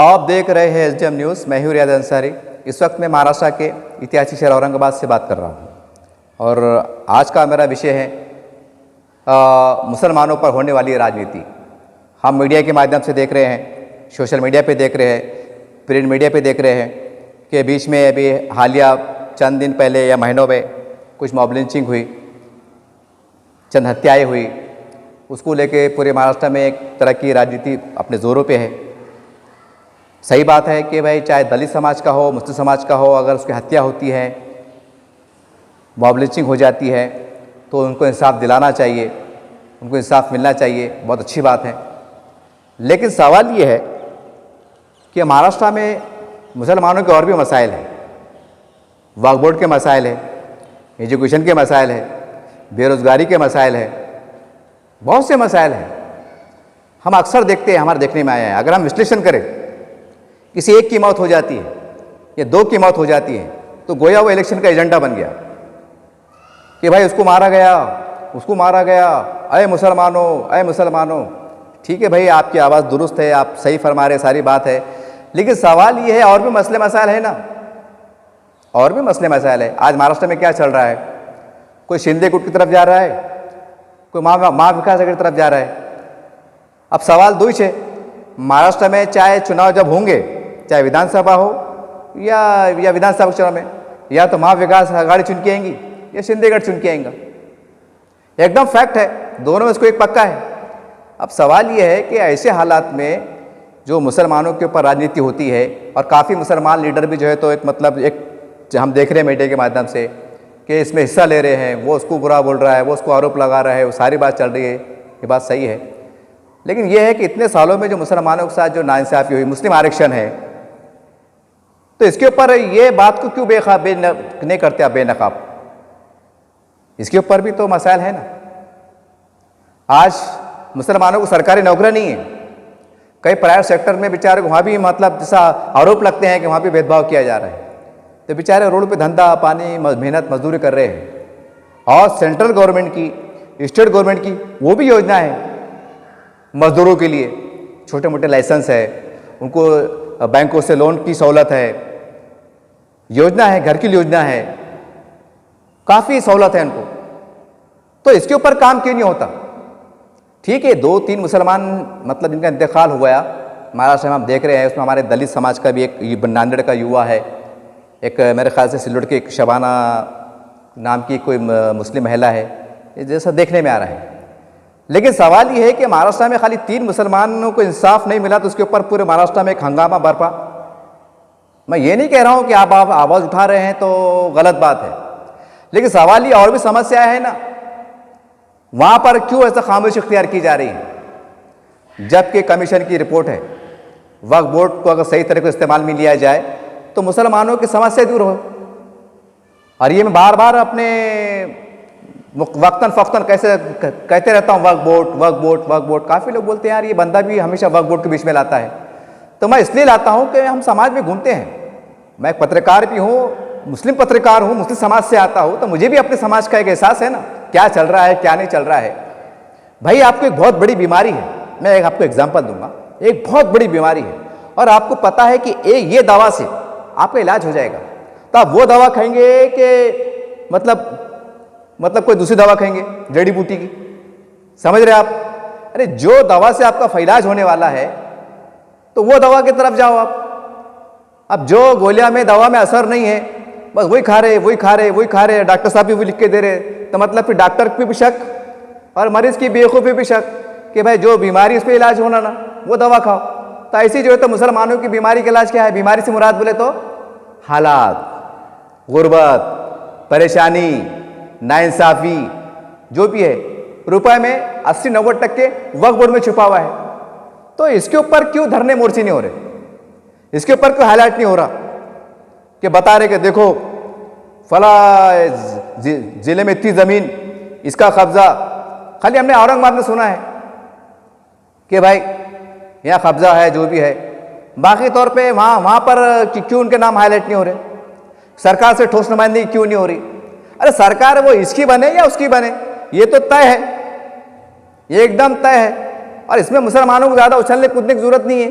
आप देख रहे हैं एसडीएम न्यूज़। मैं हूं रियाज अंसारी। इस वक्त मैं महाराष्ट्र के ऐतिहासिक शहर औरंगाबाद से बात कर रहा हूं और आज का मेरा विषय है मुसलमानों पर होने वाली राजनीति। हम मीडिया के माध्यम से देख रहे हैं, सोशल मीडिया पे देख रहे हैं, प्रिंट मीडिया पे देख रहे हैं कि बीच में अभी हालिया चंद दिन पहले या महीनों में कुछ मॉब लिंचिंग हुई, चंद हत्याएँ हुई। उसको लेके पूरे महाराष्ट्र में एक तरह की राजनीति अपने ज़ोरों पे है। सही बात है कि भाई चाहे दलित समाज का हो, मुस्लिम समाज का हो, अगर उसकी हत्या होती है, मॉब लिंचिंग हो जाती है तो उनको इंसाफ दिलाना चाहिए, उनको इंसाफ मिलना चाहिए, बहुत अच्छी बात है। लेकिन सवाल ये है कि महाराष्ट्र में मुसलमानों के और भी मसाइल हैं। वक्फ बोर्ड के मसाइल है, एजुकेशन के मसाइल है, बेरोज़गारी के मसाइल है, बहुत से मसाइल हैं। हम अक्सर देखते हैं, हमारे देखने में आया है, अगर हम विश्लेषण करें, किसी एक की मौत हो जाती है या दो की मौत हो जाती है तो गोया वो इलेक्शन का एजेंडा बन गया कि भाई उसको मारा गया, उसको मारा गया, अय मुसलमानों, अय मुसलमानों। ठीक है भाई, आपकी आवाज़ दुरुस्त है, आप सही फरमा रहे, सारी बात है, लेकिन सवाल ये है और भी मसले मसाइल है ना, और भी मसले मसाइल है। आज महाराष्ट्र में क्या चल रहा है? कोई शिंदे गुट की तरफ जा रहा है, कोई माँ विकास की तरफ जा रहा है। अब सवाल दो ही है, महाराष्ट्र में चाहे चुनाव जब होंगे, चाहे विधानसभा हो या विधानसभा के चुनाव में, या तो महा विकास आघाड़ी चुन के आएंगी या शिंदेगढ़ चुन के आएंगा। एकदम फैक्ट है, दोनों में इसको एक पक्का है। अब सवाल ये है कि ऐसे हालात में जो मुसलमानों के ऊपर राजनीति होती है और काफ़ी मुसलमान लीडर भी जो है तो एक हम देख रहे हैं मीडिया के माध्यम से कि इसमें हिस्सा ले रहे हैं, वो उसको बुरा बोल रहा है, वो उसको आरोप लगा रहा है, वो सारी बात चल रही है, ये बात सही है। लेकिन ये है कि इतने सालों में जो मुसलमानों के साथ जो नाइंसाफ़ी हुई, मुस्लिम आरक्षण है, तो इसके ऊपर ये बात को क्यों नहीं करते आप बेनकाब? इसके ऊपर भी तो मसाइल है ना। आज मुसलमानों को सरकारी नौकरी नहीं है, कई प्राइवेट सेक्टर में बेचारे वहाँ भी जैसा आरोप लगते हैं कि वहाँ भी भेदभाव किया जा रहा है, तो बेचारे रोड पे धंधा पानी मेहनत मजदूरी कर रहे हैं। और सेंट्रल गवर्नमेंट की, स्टेट गवर्नमेंट की वो भी योजना है मजदूरों के लिए, छोटे मोटे लाइसेंस है, उनको बैंकों से लोन की सहूलत है, योजना है, घर की योजना है, काफ़ी सहूलत है उनको। तो इसके ऊपर काम क्यों नहीं होता? ठीक है, 2-3 मुसलमान जिनका इंतकाल हो गया महाराष्ट्र में हम देख रहे हैं, उसमें हमारे दलित समाज का भी एक नांदेड़ का युवा है, एक मेरे ख्याल से सिल्लोड की एक शबाना नाम की कोई मुस्लिम महिला है, जैसा देखने में आ रहा है। लेकिन सवाल ये है कि महाराष्ट्र में खाली 3 मुसलमानों को इंसाफ नहीं मिला तो उसके ऊपर पूरे महाराष्ट्र में एक हंगामा बरपा। मैं ये नहीं कह रहा हूँ कि आप आवाज़ उठा रहे हैं तो गलत बात है, लेकिन सवाल ये और भी समस्या है ना, वहाँ पर क्यों ऐसा खामोशी इख्तियार की जा रही है? जबकि कमीशन की रिपोर्ट है, वक्फ बोर्ड को अगर सही तरह से इस्तेमाल में लिया जाए तो मुसलमानों की समस्या दूर हो। और ये मैं बार बार अपने वक्तन फ़क्तन कैसे कहते रहता हूँ, वक्फ बोर्ड वक्फ बोर्ड वक्फ बोर्ड। काफ़ी लोग बोलते हैं यार ये बंदा भी हमेशा वक्फ बोर्ड के बीच में लाता है, तो मैं इसलिए लाता हूँ कि हम समाज में घूमते हैं, मैं एक पत्रकार भी हूँ, मुस्लिम पत्रकार हूँ, मुस्लिम समाज से आता हूँ, तो मुझे भी अपने समाज का एक एहसास है ना, क्या चल रहा है क्या नहीं चल रहा है। भाई आपको एक बहुत बड़ी बीमारी है, मैं आपको एग्जाम्पल दूंगा, एक बहुत बड़ी बीमारी है और आपको पता है कि ये दवा से आपका इलाज हो जाएगा, तो आप वो दवा खाएंगे कि मतलब कोई दूसरी दवा खाएंगे जड़ी बूटी की? समझ रहे आप? अरे जो दवा से आपका इलाज होने वाला है तो वो दवा की तरफ जाओ आप। अब जो गोलियां में दवा में असर नहीं है, बस वही खा रहे, डॉक्टर साहब भी वो लिख के दे रहे, तो फिर डॉक्टर पे भी शक और मरीज की बेवकूफ़ी भी शक कि भाई जो बीमारी उस पर इलाज होना ना, वो दवा खाओ। तो ऐसी जो है तो मुसलमानों की बीमारी का इलाज क्या है? बीमारी से मुराद बोले तो हालात, गुर्बत, परेशानी, नाइंसाफ़ी जो भी है, रुपए में 80-90% वक्फ बोर्ड में छुपा हुआ है। तो इसके ऊपर क्यों धरने मोर्चे नहीं हो रहे? इसके ऊपर क्यों हाईलाइट नहीं हो रहा कि बता रहे कि देखो फला जिले में इतनी ज़मीन, इसका कब्जा। खाली हमने औरंगाबाद में सुना है कि भाई यहाँ कब्जा है, जो भी है, बाकी तौर पे वहाँ पर क्यों उनके नाम हाईलाइट नहीं हो रहे? सरकार से ठोस नुमाइंदगी क्यों नहीं हो रही? अरे सरकार वो इसकी बने या उसकी बने, ये तो तय है, ये एकदम तय है। और इसमें मुसलमानों को ज़्यादा उछलने कूदने की जरूरत नहीं है,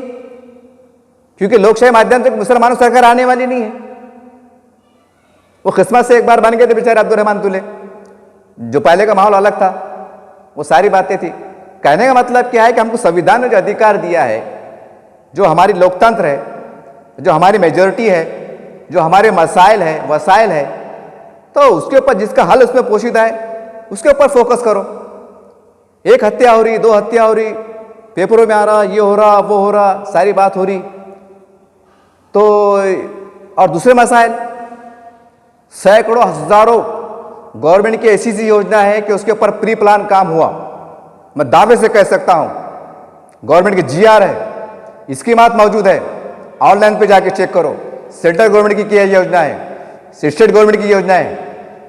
क्योंकि लोकशाही माध्यम से मुसलमानों सरकार आने वाली नहीं है। वो किस्मत से एक बार बन गए थे बेचारे अब्दुर्रहमान दुले, जो पहले का माहौल अलग था, वो सारी बातें थी। कहने का मतलब क्या है कि हमको संविधान ने जो अधिकार दिया है, जो हमारी लोकतंत्र है, जो हमारी मेजॉरिटी है, जो हमारे मसाइल है, वसाइल है, तो उसके ऊपर जिसका हल उसमें पोशीदा है उसके ऊपर फोकस करो। एक हत्या हो रही, दो हत्या हो रही, पेपरों में आ रहा, ये हो रहा, वो हो रहा, सारी बात हो रही, तो और दूसरे मसाइल सैकड़ों हजारों गवर्नमेंट की ऐसी सी योजना है कि उसके ऊपर प्री प्लान काम हुआ। मैं दावे से कह सकता हूं, गवर्नमेंट की जीआर है, स्कीमात मौजूद है, ऑनलाइन पे जाके चेक करो। सेंट्रल गवर्नमेंट की योजना है, स्टेट गवर्नमेंट की योजना है,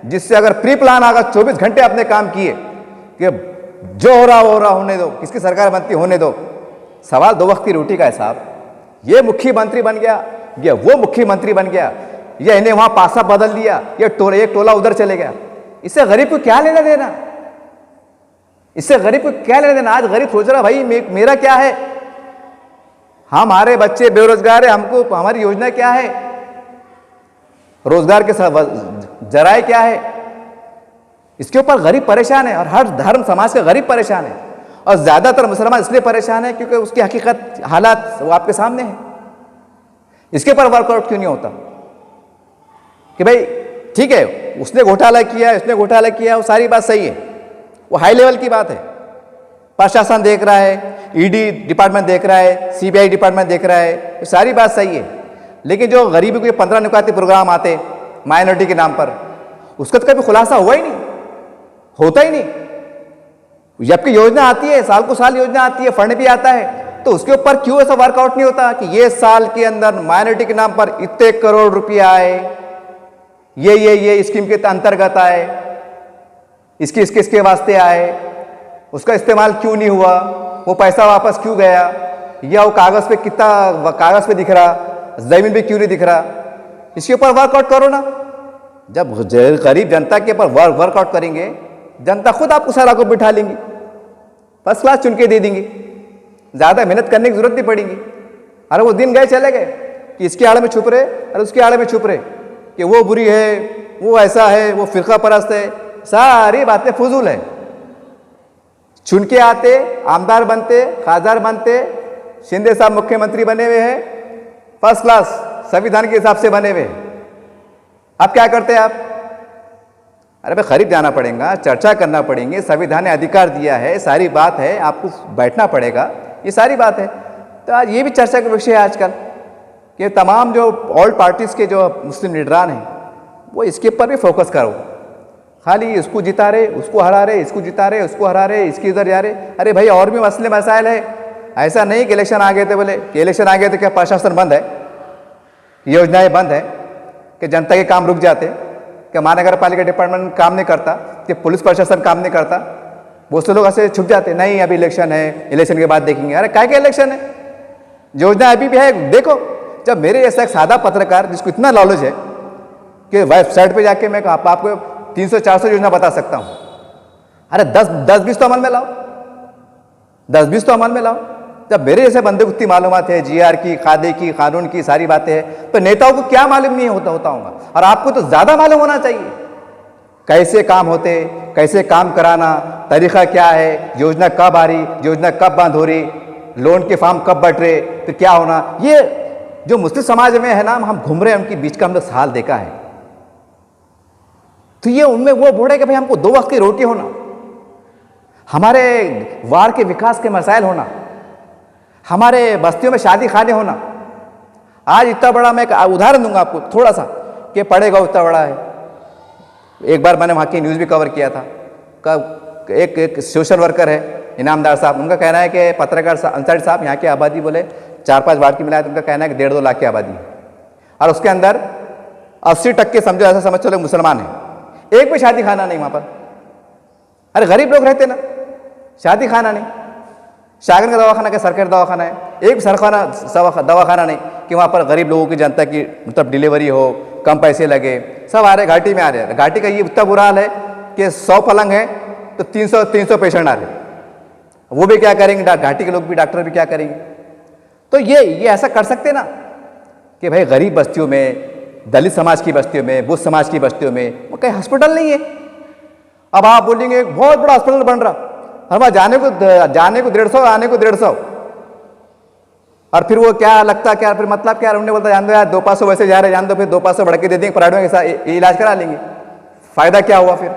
जिससे अगर प्री प्लान आगा 24 घंटे अपने काम किए कि जो हो रहा वो हो रहा, होने दो, किसकी सरकार बनती होने दो। सवाल 2 वक्त की रोटी का है साहब। ये मुख्यमंत्री बन गया, ये वो मुख्यमंत्री बन गया, या इन्हें वहां पासा बदल दिया, ये एक टोला उधर चले गया। इससे गरीब को क्या लेना देना? इससे गरीब को क्या लेना देना? आज गरीब सोच रहा भाई मेरा क्या है, हमारे बच्चे बेरोजगार है, हमको हमारी योजना क्या है, रोजगार के जराए क्या है, इसके ऊपर गरीब परेशान है। और हर धर्म समाज का गरीब परेशान है, और ज्यादातर मुसलमान इसलिए परेशान है क्योंकि उसकी हकीकत हालात वो आपके सामने है। इसके ऊपर वर्कआउट क्यों नहीं होता कि भाई ठीक है उसने घोटाला किया, इसने घोटाला किया, वो सारी बात सही है, वो हाई लेवल की बात है, प्रशासन देख रहा है, ईडी डिपार्टमेंट देख रहा है, सीबीआई डिपार्टमेंट देख रहा है, वो सारी बात सही है। लेकिन जो गरीबी के 15 नुकाती प्रोग्राम आते माइनॉरिटी के नाम पर, उसका तो कभी खुलासा हुआ ही नहीं, होता ही नहीं। जबकि योजना आती है, साल को साल योजना आती है, फंड भी आता है, तो उसके ऊपर क्यों ऐसा वर्कआउट नहीं होता कि ये साल के अंदर माइनॉरिटी के नाम पर इतने करोड़ रुपया आए, ये स्कीम के अंतर्गत आए, इसके वास्ते आए, उसका इस्तेमाल क्यों नहीं हुआ, वो पैसा वापस क्यों गया, या वो कागज पे कितना कागज पे दिख रहा, जमीन पे क्यों नहीं दिख रहा। इसके ऊपर वर्कआउट करो ना। जब गरीब जनता के ऊपर वर्कआउट करेंगे, जनता खुद आपको सारा को बिठा लेंगी, फर्स्ट क्लास चुन के दे देंगी, ज्यादा मेहनत करने की जरूरत नहीं पड़ेगी। अरे वो दिन गए चले गए कि इसके आड़ में छुप रहे, अरे उसके आड़ में छुप रहे कि वो बुरी है, वो ऐसा है, वो फिरका परस्त है, सारी बातें फजूल है। चुन के आते, आमदार बनते, खासदार बनते, शिंदे साहब मुख्यमंत्री बने हुए हैं, फर्स्ट क्लास संविधान के हिसाब से बने हुए। अब क्या करते हैं आप? अरे भाई खरीद जाना पड़ेगा, चर्चा करना पड़ेंगे, संविधान ने अधिकार दिया है, सारी बात है, आपको बैठना पड़ेगा, ये सारी बात है। तो आज ये भी चर्चा का विषय है आजकल कि तमाम जो ऑल पार्टीज के जो मुस्लिम लीडरान हैं वो इसके ऊपर भी फोकस करो। खाली इसको जिता रहे, उसको हरा रहे, इसको जिता रहे, उसको हरा रहे, इसकी उधर जा रहे। अरे भाई और भी मसले मसाइल है। ऐसा नहीं कि इलेक्शन आ गए थे बोले कि इलेक्शन आ गए तो क्या प्रशासन बंद है, योजनाएं बंद है, कि जनता के काम रुक जाते, कि महानगर पालिका डिपार्टमेंट काम नहीं करता, कि पुलिस प्रशासन काम नहीं करता, बहुत से लोग ऐसे छुप जाते, नहीं अभी इलेक्शन है, इलेक्शन के बाद देखेंगे। अरे क्या इलेक्शन है, योजना अभी भी है, देखो। जब मेरे जैसा एक सादा पत्रकार जिसको इतना नॉलेज है कि वेबसाइट पे जाके मैं आपको 300-400 योजना बता सकता हूं, अरे 10-20 तो अमल में लाओ, 10-20 तो अमल में लाओ। जब मेरे जैसे बंदे को इतनी मालूमात है, जीआर की, खादे की, कानून की, सारी बातें हैं, तो नेताओं को क्या मालूम नहीं होता होगा। और आपको तो ज्यादा मालूम होना चाहिए कैसे काम होते, कैसे काम कराना, तरीका क्या है, योजना कब आ रही, योजना कब बंद हो रही, लोन के फॉर्म कब बट रहे, तो क्या होना। ये जो मुस्लिम समाज में है ना, हम घूम रहे हैं, उनके बीच का हमने हाल देखा है। तो ये उनमें वो बोले कि भाई हमको 2 वक्त की रोटी होना, हमारे वार्ड के विकास के मसाइल होना, हमारे बस्तियों में शादी खाने होना। आज इतना बड़ा, मैं एक उदाहरण दूंगा आपको थोड़ा सा कि पड़ेगा इतना बड़ा है। एक बार मैंने वहाँ की न्यूज़ भी कवर किया था। एक सोशल वर्कर है इनामदार साहब, उनका कहना है कि पत्रकार अंसारी साहब यहाँ की आबादी बोले 4-5 वार्ड की मिलाए तो उनका कहना है कि 1.5-2 लाख की आबादी है, और उसके अंदर 80% समझो, ऐसा समझ चलो मुसलमान है। एक भी शादी खाना नहीं वहाँ पर। अरे गरीब लोग रहते ना, शादी खाना नहीं। शागन का दवाखाना क्या सरकारी दवाखाना है, एक भी सरकारी दवाखाना नहीं कि वहाँ पर गरीब लोगों की, जनता की मतलब डिलीवरी हो, कम पैसे लगे। सब आ रहे घाटी में आ रहे हैं। घाटी का ये इतना बुरा हाल है कि 100 पलंग है तो 300 पेशेंट आ रहे। वो भी क्या करेंगे, घाटी के लोग भी, डॉक्टर भी क्या करेंगे। तो ये ऐसा कर सकते ना। कि भाई गरीब बस्तियों में, दलित समाज की बस्तियों में, बुद्ध समाज की बस्तियों में वो कहीं हॉस्पिटल नहीं है। अब आप बोलेंगे एक बहुत बड़ा हॉस्पिटल बन रहा, हमारा जाने को 150, आने को 150, और फिर वो क्या लगता क्या, फिर मतलब क्या, उन्होंने बोलता जान दो यार 2-500 वैसे जा रहे, जान दो, फिर 2-500 बढ़ के दे देंगे, प्राइवेट में ऐसा इलाज करा लेंगे। फायदा क्या हुआ फिर?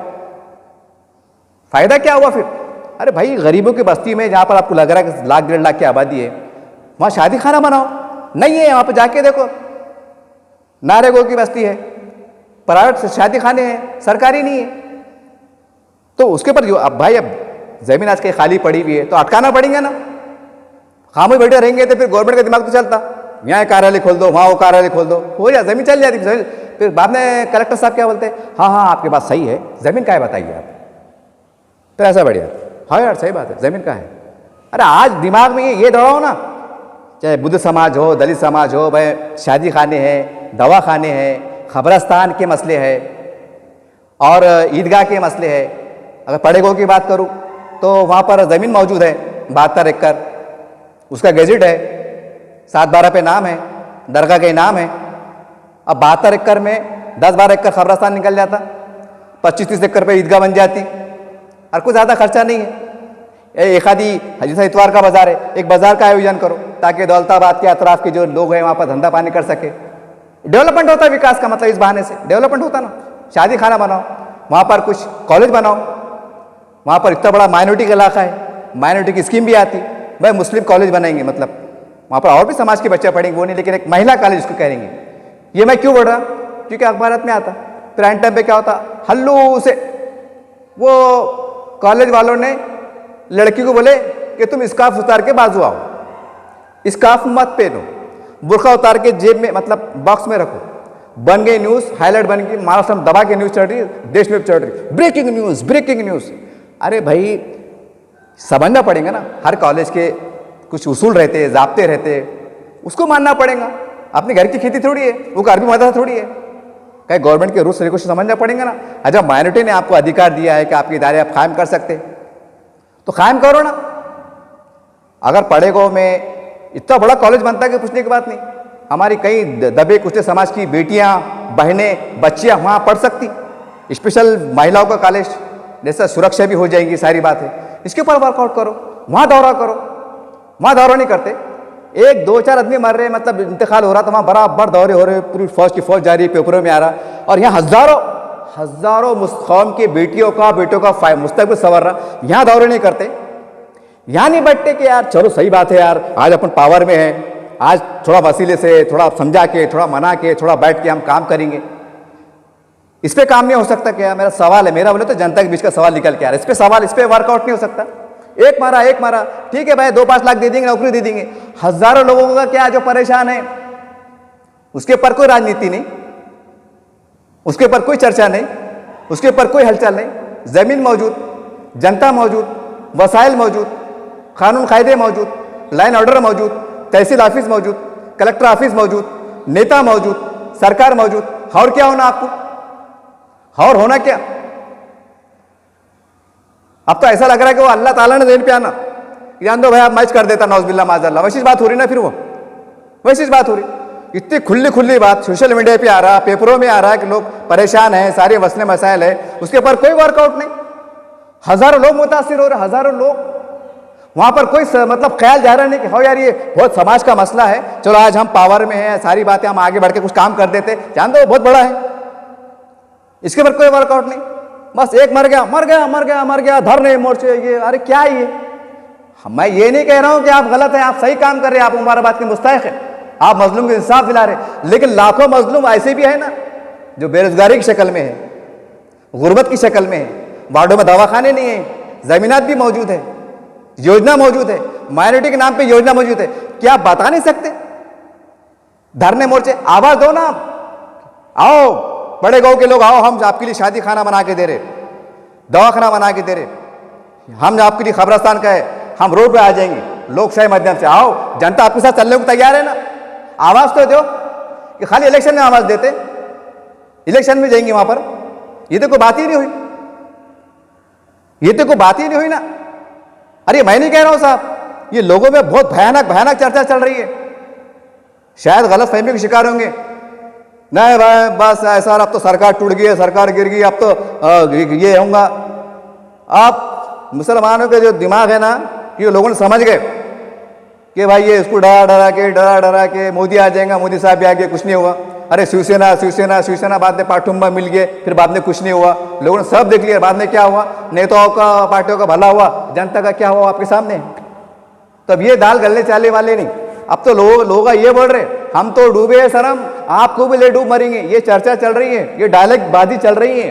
फायदा क्या हुआ फिर? अरे भाई गरीबों की बस्ती में जहाँ पर आपको लग रहा है कि 1-1.5 लाख की आबादी है, वहाँ शादी खाना बनाओ, नहीं है। वहाँ पर जाके देखो, नारेगो की बस्ती है, प्राइवेट शादी खाने हैं, सरकारी नहीं है। तो उसके पर जो अब भाई, अब जमीन आज कहीं खाली पड़ी हुई है तो अटकाना पड़ेगा ना। खामोश बैठे रहेंगे तो फिर गवर्नमेंट का दिमाग तो चलता, यहाँ कार्यालय खोल दो, वहाँ वो कार्यालय खोल दो, हो जाए, जमीन चल जाती। फिर बाद में कलेक्टर साहब क्या बोलते हैं, हाँ हाँ आपके पास सही है, जमीन क्या है बताइए आप। फिर ऐसा बढ़िया, हाँ यार सही बात है, जमीन का है। अरे आज दिमाग में ये दौड़ाओ ना, चाहे बुद्ध समाज हो, दलित समाज हो, भाई शादी खाने हैं, दवा खाने हैं, खबरस्तान के मसले हैं और ईदगाह के मसले हैं। अगर पड़ेगों की बात करूँ तो वहाँ पर ज़मीन मौजूद है 72 एकड़, उसका गैजेट है, 7/12 पे नाम है, दरगाह के नाम है। अब 72 एकड़ में 10-12 एकड़ खबरस्तान निकल जाता, 25-30 एकड़ पे ईदगाह बन जाती और कुछ ज़्यादा खर्चा नहीं है। एक आधी, जैसे इतवार का बाजार है, एक बाजार का आयोजन करो ताकि दौलताबाद के अतराफ के जो लोग हैं वहाँ पर धंधा पानी कर सके। डेवलपमेंट होता है, विकास का मतलब इस बहाने से डेवलपमेंट होता ना। शादी खाना बनाओ, वहाँ पर कुछ कॉलेज बनाओ, वहाँ पर इतना बड़ा माइनॉरिटी का इलाका है, माइनॉरिटी की स्कीम भी आती, भाई मुस्लिम कॉलेज बनाएंगे, मतलब वहाँ पर और भी समाज के बच्चे पढ़ेंगे, वो नहीं, लेकिन एक महिला कॉलेज उसको कहेंगे। ये मैं क्यों बोल रहा, क्योंकि अखबारात में आता। प्राइम टाइम पे क्या होता, हल्लू से वो कॉलेज वालों ने लड़की को बोले कि तुम स्कार्फ उतार के बाजू आओ, स्कार्फ मत पहनो, बुर्का उतार के जेब में, मतलब बॉक्स में रखो। बन गई न्यूज़, हाईलाइट बन गई, महाराष्ट्र में दबा के न्यूज़ चल रही है, देश में चल रही है, ब्रेकिंग न्यूज़, ब्रेकिंग न्यूज़। अरे भाई समझना पड़ेगा ना, हर कॉलेज के कुछ उसूल रहते हैं, ज़ाब्ते रहते हैं, उसको मानना पड़ेगा। अपने घर की खेती थोड़ी है, वो अरबी मदरसा थोड़ी है, कहीं गवर्नमेंट के रूल्स तरीकों से समझना पड़ेगा ना। जब माइनॉरिटी ने आपको अधिकार दिया है कि आपके इदारे आप कायम कर सकते तो कायम करो ना। अगर पड़ेगों में इतना बड़ा कॉलेज बनता है कि पूछने की बात नहीं, हमारी कई दबे कुचले समाज की बेटियां, बहनें, बच्चियां वहाँ पढ़ सकती, स्पेशल महिलाओं का कॉलेज, जैसा सुरक्षा भी हो जाएगी, सारी बात है। इसके ऊपर वर्कआउट करो, वहाँ दौरा करो। वहाँ दौरा नहीं करते, 1-2-4 आदमी मर रहे, मतलब इंतकाल हो रहा तो वहाँ बराबर दौरे हो रहे, पूरी फौज की फौज जा रही, पेपरों में आ रहा, और यहाँ हजारों कौम की बेटियों का, बेटों का मुस्तकबिल संवर रहा, यहाँ दौरे नहीं करते। यहाँ नहीं बैठते कि यार चलो सही बात है यार, आज अपन पावर में है, आज थोड़ा वसीले से, थोड़ा समझा के, थोड़ा मना के, थोड़ा बैठ के हम काम करेंगे। इस पे काम नहीं हो सकता क्या? मेरा सवाल है, मेरा बोले तो जनता के बीच का सवाल निकल के आ रहा है, इस पे सवाल, इस पे वर्कआउट नहीं हो सकता। एक मारा, ठीक है भाई 2-5 लाख दे देंगे, नौकरी दे देंगे, हजारों लोगों का क्या जो परेशान है, उसके ऊपर कोई राजनीति नहीं, उसके ऊपर कोई चर्चा नहीं, उसके ऊपर कोई हलचल नहीं। जमीन मौजूद, जनता मौजूद, वसाइल मौजूद, कानून कायदे मौजूद, लाइन ऑर्डर मौजूद, तहसील ऑफिस मौजूद, कलेक्टर ऑफिस मौजूद, नेता मौजूद, सरकार मौजूद। और क्या होना आपको? और होना क्या? अब तो ऐसा लग रहा है कि वो अल्लाह ताला ने देन पे आना, जान दो भाई आप मैच कर देता, नौज़बिल्लाह माज़अल्लाह। वैसी बात हो रही ना, फिर वो वैसी बात हो रही, इतनी खुली बात सोशल मीडिया पे आ रहा, पेपरों में आ रहा है कि लोग परेशान हैं, सारे मसले मसाइल है, उसके ऊपर कोई वर्कआउट नहीं। हजारों लोग मुतासिर हो रहे, हजारों लोग, वहां पर कोई मतलब ख्याल जा रहा नहीं कि हो यार ये बहुत समाज का मसला है, चलो आज हम पावर में हैं, सारी बातें हम आगे बढ़ के कुछ काम कर देते, जान दो बहुत बड़ा है, इसके ऊपर कोई वर्कआउट नहीं। बस एक मर गया, धरने मोर्चे, ये अरे क्या ये? मैं ये नहीं कह रहा हूं कि आप गलत हैं, आप सही काम कर रहे हैं, आप मुबारकबाद के मुस्तहिक हैं, आप मजलूम को इंसाफ दिला रहे, लेकिन लाखों मजलूम ऐसे भी है ना जो बेरोजगारी की शक्ल में है, गुर्बत की शक्ल में है, वार्डों में दवाखाने नहीं है, जमीनात भी मौजूद है, योजना मौजूद है, माइनॉरिटी के नाम पे योजना मौजूद है, क्या आप बता नहीं सकते? धरने मोर्चे, आवाज दो ना, आओ बड़े गांव के लोग, आओ हम आपके लिए शादी खाना बना के दे रहे, दवाखाना बना के दे रहे, हम आपके लिए खबरस्तान का है, हम रोड पे आ जाएंगे लोकशाही माध्यम से, आओ जनता आपके साथ चलने को तैयार है ना, आवाज तो दो। कि खाली इलेक्शन में आवाज देते, इलेक्शन में जाएंगे वहां पर, ये तो कोई बात ही नहीं हुई, ये तो कोई बात ही नहीं हुई ना। अरे मैं नहीं कह रहा हूं साहब, ये लोगों में बहुत भयानक चर्चा चल रही है, शायद गलत फहमी के शिकार होंगे, नहीं भाई बस ऐसा अब तो सरकार टूट गई है, सरकार गिर गई, अब तो ये होगा। आप मुसलमानों के जो दिमाग है ना, ये लोगों ने समझ गए कि भाई ये इसको डरा डरा के मोदी आ जाएगा, मोदी साहब भी आ गए, कुछ नहीं हुआ। अरे शिवसेना शिवसेना शिवसेना, बाद में पाठुंबा मिल गए, फिर बाद में कुछ नहीं हुआ। लोगों ने सब देख लिया, बाद में क्या हुआ, नेताओं का पार्टियों का भला हुआ, जनता का क्या हुआ आपके सामने। तो अब ये दाल गलने चाले वाले नहीं। अब तो लोग ये बोल रहे हम तो डूबे हैं शर्म, आपको भी ले डूब मरेंगे। ये चर्चा चल रही है, ये डायलॉग बाजी चल रही है।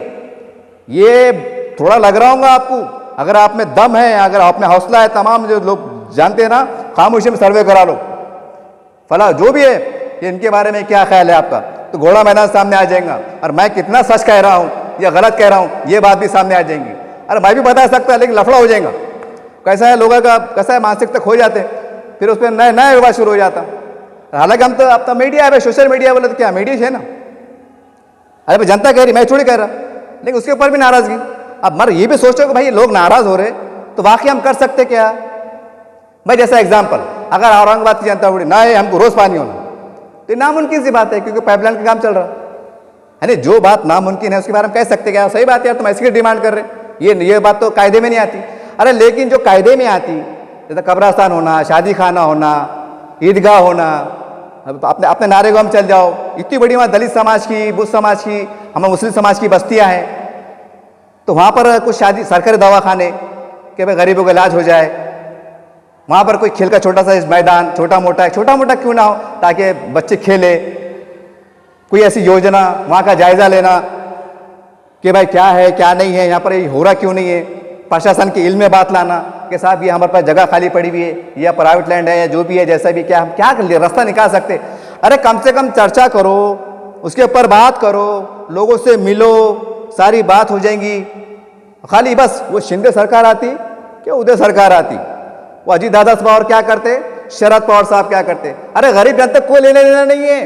ये थोड़ा लग रहा होगा आपको, अगर आप में दम है, अगर आप में हौसला है, तमाम जो लोग जानते हैं ना, खामोशी में सर्वे करा लो, फला जो भी है कि इनके बारे में क्या ख्याल है आपका, तो घोड़ा मैदान सामने आ जाएगा। और मैं कितना सच कह रहा हूँ या गलत कह रहा हूँ, ये बात भी सामने आ जाएंगी। अरे मैं भी बता सकता, लेकिन लफड़ा हो जाएगा। कैसा है लोगों का, कैसा है मानसिकता खो जाते, फिर उस पर नया विवाद शुरू हो जाता। हालांकि हम तो अब तो मीडिया है, सोशल मीडिया बोले तो क्या मीडिया है ना। अरे भाई जनता कह रही, मैं थोड़ी कह रहा, लेकिन उसके ऊपर भी नाराजगी। अब मर ये भी सोचो कि भाई लोग नाराज हो रहे, तो वाकई हम कर सकते क्या। भाई जैसा एग्जाम्पल, अगर औरंगाबाद की जनता बोली नहीं हमको रोज पानी होना, तो नामुमकिन सी बात है, क्योंकि पाइपलाइन का काम चल रहा है नहीं। जो बात नामुमकिन है उसके बारे में कह सकते क्या, सही बात है यार, तुम ऐसी डिमांड कर रहे, ये बात तो कायदे में नहीं आती। अरे लेकिन जो कायदे में आती, जैसे कब्रस्तान होना, शादी खाना होना, ईदगाह होना, अपने नारेगांव में चल जाओ, इतनी बड़ी वहाँ दलित समाज की, बुद्ध समाज की, हमारे मुस्लिम समाज की बस्तियाँ हैं, तो वहाँ पर कुछ शादी सरकारी दवाखाने कि भाई गरीबों का इलाज हो जाए, वहाँ पर कोई खेल का छोटा सा मैदान, छोटा मोटा क्यों ना हो, ताकि बच्चे खेले। कोई ऐसी योजना, वहाँ का जायजा लेना कि भाई क्या है क्या नहीं है, यहाँ पर ये हो रहा क्यों नहीं है, प्रशासन के इल्म में बात लाना कि साहब ये हमारे पास जगह खाली पड़ी हुई है, या प्राइवेट लैंड है, या जो भी है, जैसा भी, क्या हम क्या रास्ता निकाल सकते। अरे कम से कम चर्चा करो, उसके ऊपर बात करो, लोगों से मिलो, सारी बात हो जाएंगी। खाली बस वो शिंदे सरकार आती कि उदय सरकार आती, वो अजीत दादा पवार क्या करते, शरद पवार साहब क्या करते। अरे गरीब जनता को लेने देना नहीं है,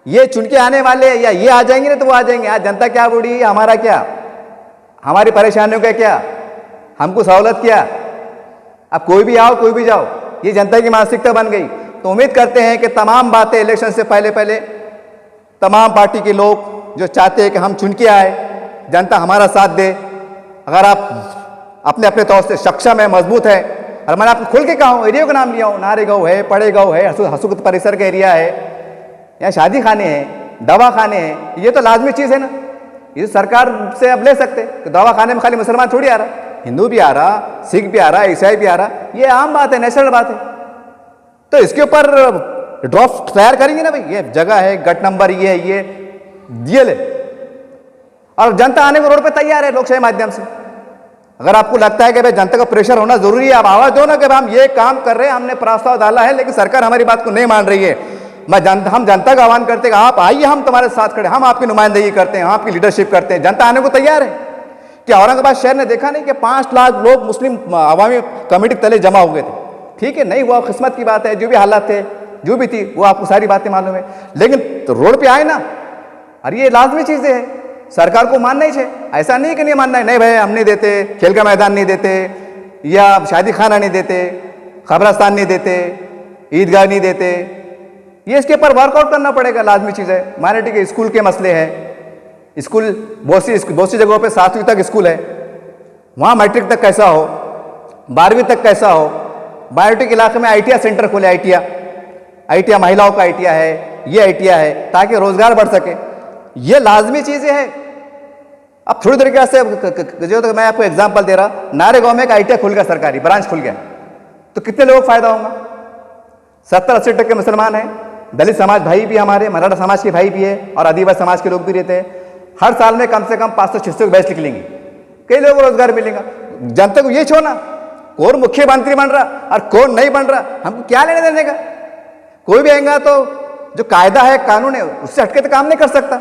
ये चुन के आने वाले या ये आ जाएंगे ना तो वो आ जाएंगे। आज जनता क्या बूढ़ी, हमारा क्या, हमारी परेशानियों का क्या, हमको सहूलत क्या। अब कोई भी आओ कोई भी जाओ, ये जनता की मानसिकता बन गई। तो उम्मीद करते हैं कि तमाम बातें इलेक्शन से पहले तमाम पार्टी के लोग जो चाहते हैं कि हम चुन के आए, जनता हमारा साथ दे। अगर आप अपने अपने तौर से सक्षम है, मजबूत है, और मैंने आपको खुल के कहा हूँ, एरिया का नाम लिया हूँ, नारेगांव है, पड़ेगांव है, हसूक परिसर का एरिया है, यहाँ शादी खाने हैं, दवा खाने हैं, ये तो लाजमी चीज़ है ना। ये सरकार से अब ले सकते कि दवा खाने में खाली मुसलमान थोड़ी आ रहा, हिंदू भी आ रहा, सिख भी आ रहा, ईसाई भी आ रहा, ये आम बात है, नेचुरल बात है। तो इसके ऊपर ड्राफ्ट तैयार करेंगे ना भाई, ये जगह है, गट नंबर ये है, ये ले, और जनता आने को रोड पे तैयार है लोकशाही माध्यम से। अगर आपको लगता है कि भाई जनता का प्रेशर होना जरूरी है, आप आवाज दो ना कि हम ये काम कर रहे हैं, हमने प्रस्ताव डाला है, लेकिन सरकार हमारी बात को नहीं मान रही है। हम जनता का आह्वान करते हैं, आप आइए, हम तुम्हारे साथ खड़े, हम आपकी नुमाइंदगी करते हैं, आपकी लीडरशिप करते हैं, जनता आने को तैयार है। कि औरंगाबाद शहर ने देखा नहीं कि 5 लाख लोग मुस्लिम अवामी कमेटी के तले जमा हो गए थे। ठीक है, नहीं हुआ, किस्मत की बात है, जो भी हालात थे, जो भी थी, वो आपको सारी बातें मालूम है, लेकिन तो रोड पे आए ना। अरे ये लाजमी चीजें हैं, सरकार को मानना ही चाहिए। ऐसा नहीं कि नहीं मानना है, नहीं भाई हम नहीं देते, खेल का मैदान नहीं देते, या शादी खाना नहीं देते, कब्रस्तान नहीं देते, ईदगाह नहीं देते, ये इसके ऊपर वर्कआउट करना पड़ेगा, लाजमी चीज़ है। माइनॉरिटी के स्कूल के मसले हैं, स्कूल बहुत सी जगहों पे 7वीं तक स्कूल है, वहाँ मैट्रिक तक कैसा हो, 12वीं तक कैसा हो। माइनॉरिटी के इलाके में ITI सेंटर खोले, ITI महिलाओं का ITI है, ये ITI है, ताकि रोजगार बढ़ सके। ये लाजमी चीज़ें हैं। अब थोड़ी तरीके से जो तो मैं आपको एग्जाम्पल दे रहा, नारेगांव में एक ITI खुल गया, सरकारी ब्रांच खुल गया, तो कितने लोगों को फायदा होगा। 70-80% मुसलमान हैं, दलित समाज भाई भी हमारे, मराठा समाज के भाई भी है, और आदिवासी समाज के लोग भी रहते हैं। हर साल में कम से कम 500-600 बैच निकलेंगे, कई लोगों को रोजगार मिलेगा। जनता को ये छोड़ना कौन मुख्यमंत्री बन रहा और कौन नहीं बन रहा, हमको क्या लेने देने का। कोई भी आएगा तो जो कायदा है, कानून है, उससे हटके तो काम नहीं कर सकता।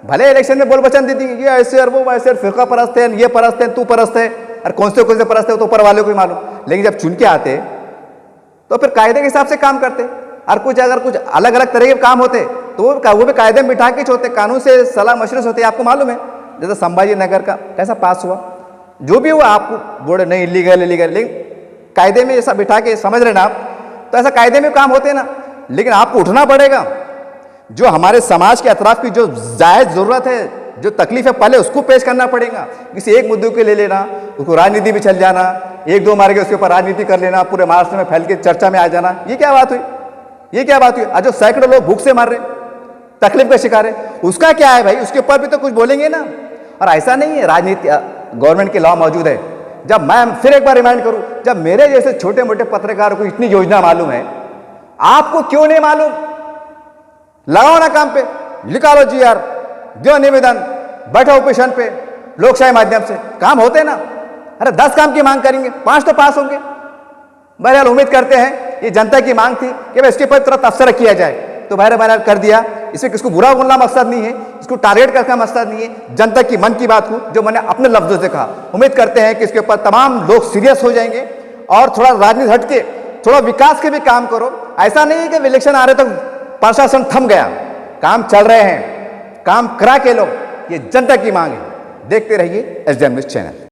भले इलेक्शन में बोल वचन दे देंगे, ये ऐसे और वो वैसे, फिरका परस्त है, ये परस्त है, तू परस्त है, और कौन से परस्त है तो ऊपर वाले को ही मालूम। लेकिन जब चुन के आते तो फिर कायदे के हिसाब से काम करते, और अगर कुछ अलग अलग तरह के काम होते तो वो भी कायदे में बिठा के होते, कानून से सलाह मशवरे होते। आपको मालूम है जैसे संभाजी नगर का कैसा पास हुआ, जो भी हुआ आपको बोर्ड नहीं इलीगल, लेकिन कायदे में ऐसा बिठा के समझ रहे ना आप, तो ऐसा कायदे में काम होते ना। लेकिन आपको उठना पड़ेगा। जो हमारे समाज के अतराफ की जो जायज़ ज़रूरत है, जो तकलीफ है, पहले उसको पेश करना पड़ेगा। किसी एक मुद्दे के ले लेना, उसको राजनीति में चल जाना, एक दो मार के उसके ऊपर राजनीति कर लेना, पूरे महाराष्ट्र में फैल के चर्चा में आ जाना, ये क्या बात हुई? ये क्या बात हुई? आज जो सैकड़ों लोग भूख से मर रहे, तकलीफ का शिकार है, उसका क्या है भाई? उसके ऊपर भी तो कुछ बोलेंगे ना। और ऐसा नहीं है, राजनीति गवर्नमेंट के लॉ मौजूद है। जब मैं फिर एक बार रिमाइंड करूं, जब मेरे जैसे छोटे मोटे पत्रकारों को इतनी योजना मालूम है, आपको क्यों नहीं मालूम? लगाओ ना काम पे, निकालो जीआर, दो निवेदन, बैठो ऑपोजिशन पे, लोकशाही माध्यम से काम होते ना। अरे 10 काम की मांग करेंगे, 5 तो पास होंगे। बहरहाल उम्मीद करते हैं, ये जनता की मांग थी कि भाई इसके ऊपर तुरंत तबसरा किया जाए, तो बहरहाल कर दिया। इसमें किसको बुरा बोलना मकसद नहीं है, इसको टारगेट करना मकसद नहीं है, जनता की मन की बात को जो मैंने अपने लफ्जों से कहा। उम्मीद करते हैं कि इसके ऊपर तमाम लोग सीरियस हो जाएंगे और थोड़ा राजनीति हटके थोड़ा विकास के भी काम करो। ऐसा नहीं है कि इलेक्शन आ रहे तो प्रशासन थम गया, काम चल रहे हैं, काम करा के लो, ये जनता की मांग है। देखते रहिए SDM न्यूज़ चैनल।